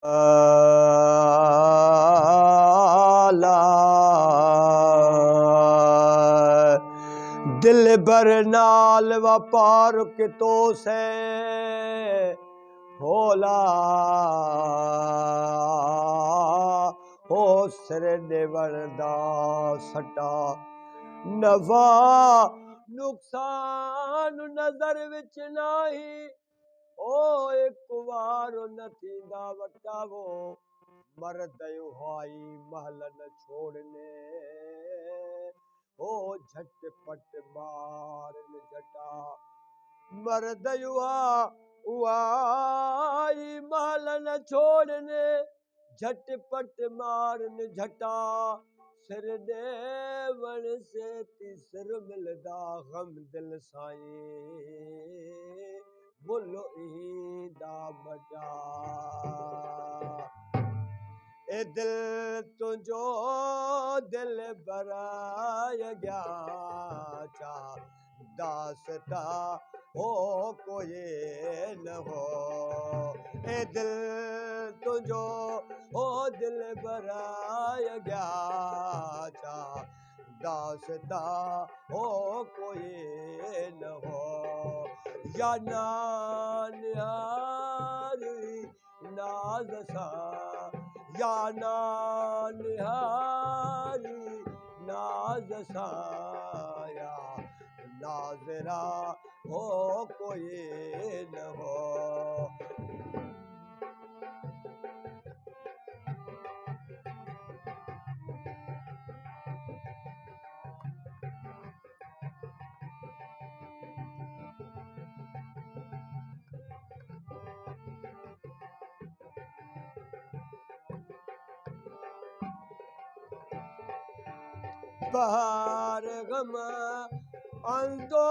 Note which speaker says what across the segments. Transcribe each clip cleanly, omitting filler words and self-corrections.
Speaker 1: आला दिल बर नाल वपार कितो से होला हो सिर देवरदा सटा नवा नुकसान नजर विच नाही ओ एक वार न थींदा वटावो मर्द हाई महल न छोड़ने ओ झटपट मार न जटा मर्द उहाई महल न छोड़ने झटपट मार न झटा सिर देवण से तीसर मिलदा गम दिल साईं बुलो ईंदा बजा ए दिल तुझो दिल बराय गया चा दासता हो कोई न हो ए दिल तुझो हो दिल बराय गया चा दासता हो कोई न हो या नानिहारी नाज सा या नानिहारी नाज सा या नाजरा हो कोई न हो बहार गम अंदो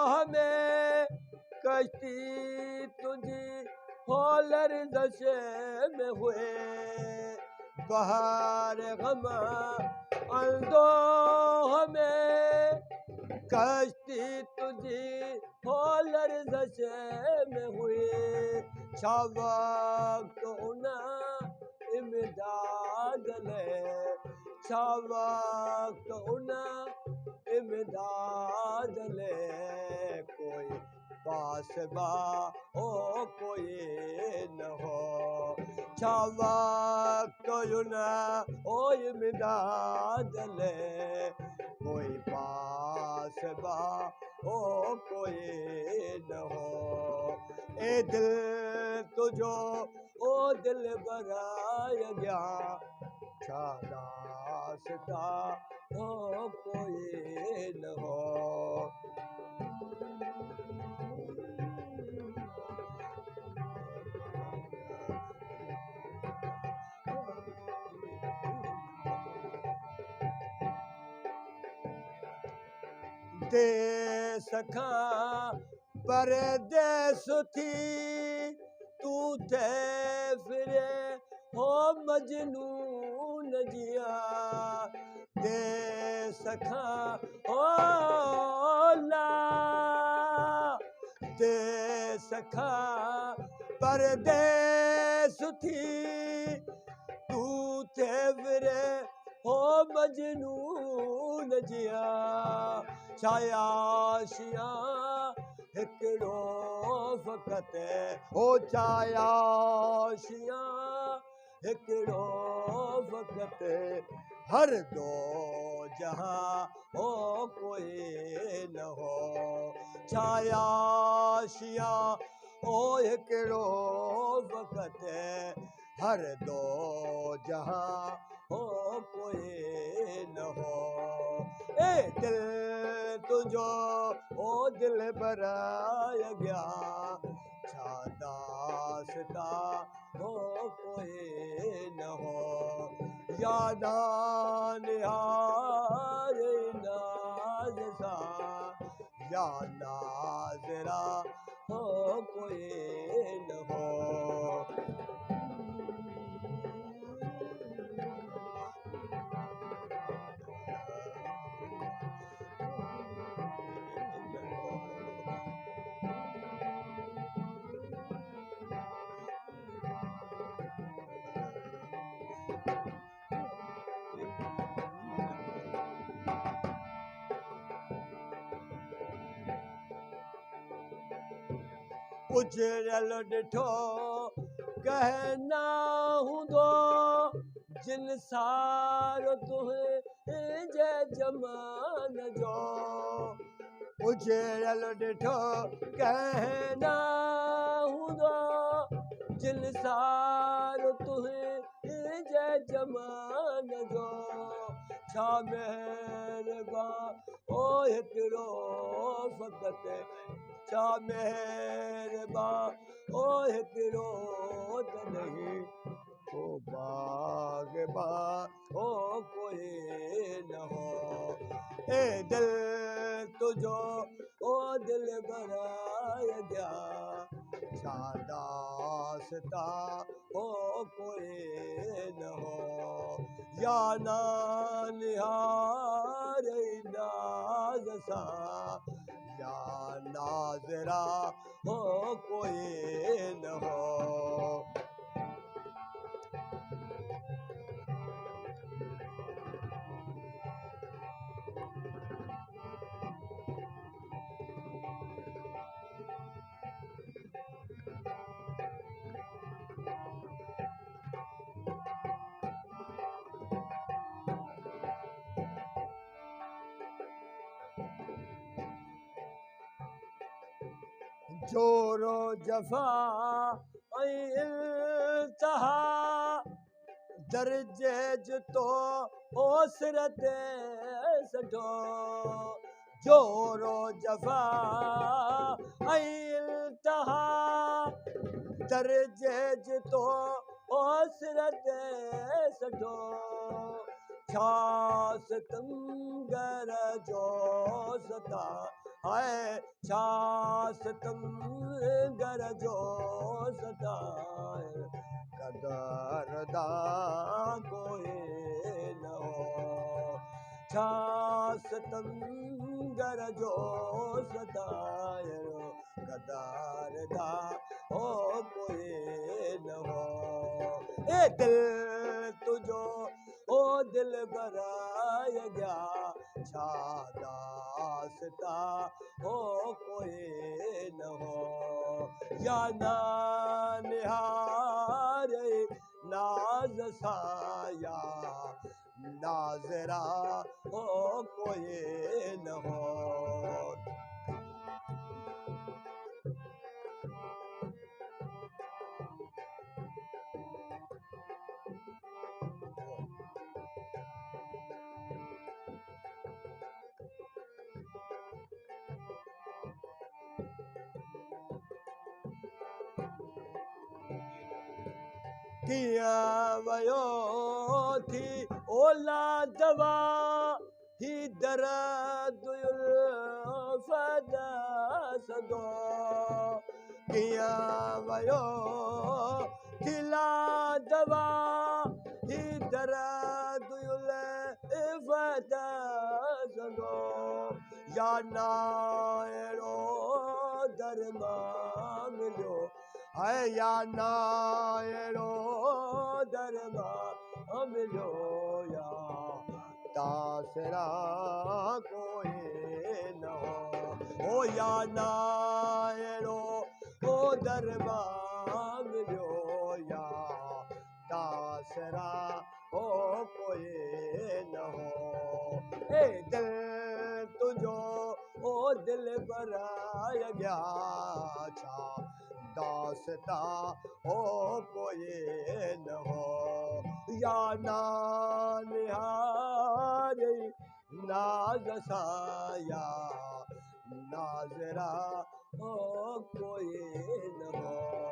Speaker 1: हमें कश्ती तुझी होलर दशे में हुए बहार गम अंदो हमें कश्ती तुझी होलर दशे में हुए छावक उना इमदाद ले छावक उना इमदाद ले कोई पास बा हो कोई न हो छावक उना ओ इमदाद ले कोई पास बा हो कोई न हो ए दिल तुझो ओ दिल बराय गया दासता हो कोई न हो देश खां परदेस थी तू थे फिरे हो मजनून जिया देश खां होला देश खां परदेस थी तू थे फिरे हो मजनून जिया छायाशिया हिकड़ो फ़क़त हो छायाशिया हिकड़ो फ़क़त हर दो जहां हो कोई न हो छायाशिया ओ हिकड़ो फ़क़त हर दो जहां हो कोई न हो ए दिल तुझो ओ दिल बराय गया छा दासता हो कोई न हो या नानिहारी नाज सा या नाजरा हो कोई न हो उजड़ियल ॾिठो कहना हूंदो जिन सारो तुंहिंजे ज़मान जो उजड़ियल ॾिठो कहना हूंदो जिन सारो तुंहिंजे ज़मान जो छा महिरबान ओ हिकिड़ो फ़क़त छा महिरबान ओ हिकिड़ो तॾहिं ओ बाग़बान ओ कोई न हो ए दिल तुझो ओ दिल बराए दिया छा दास्ता हो कोई न हो या ना निहार नाज़ सां या नाज़रा हो कोई न हो जोरो जफ़ा ऐं इल्तिहा दर्जे जुतो ओसरत सठो जोरो जफ़ा ऐं इल्तिहा दर्जे जुतो ओसरत सठो छा सितमगर जो सता है छा सितमगर जो सता कदरदान कोई न हो छा सितमगर जो सतायो कदरदान हो कोई न हो ए दिल तुझो ओ दिल बराए गया छा दास्ता हो कोई न हो या ना निहार नाज़ सां या नाज़रा हो कोई न हो किया वयो थी ओला दवा ही दर्द फदा सदो किया वयो थी ला दवा ही दर्द फदा सदो या नायरो दरमा मिलो है या नायरो दरमा मिलो या तासरा कोई न हो या नायरो ओ दरमा मिलो या तासरा हो कोई न हो ए दिल तुझो ओ दिल बराए गया छा दास्ता हो कोई न हो या ना निहार नाज़ सां या नाज़रा हो कोई न हो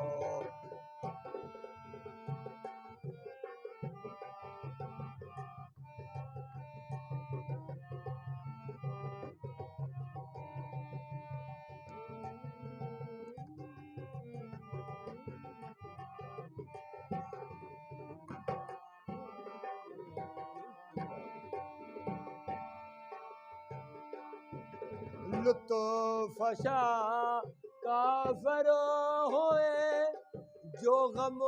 Speaker 1: लुत्फ़शा काफ़र होए जो गम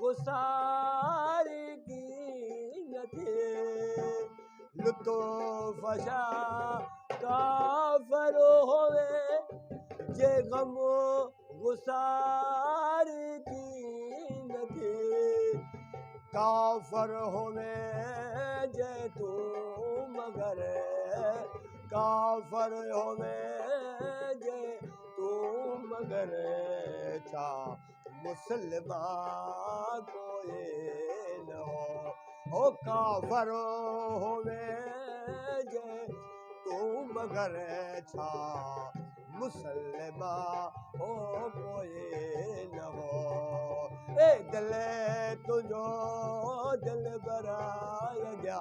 Speaker 1: गुसारी की न थे लुत्फ़शा काफ़र होए जे गम गुसारी की नथी काफर होवे जे तू मगर काफर होवे जे तू मगर छा मुसलमान कोई न हो काफर होवे जे तू मगर छा मुसलमान हो कोई न हो ए दिल तुझो दिल बराय गया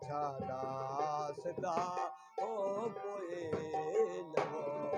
Speaker 1: छा दासता हो कोई न हो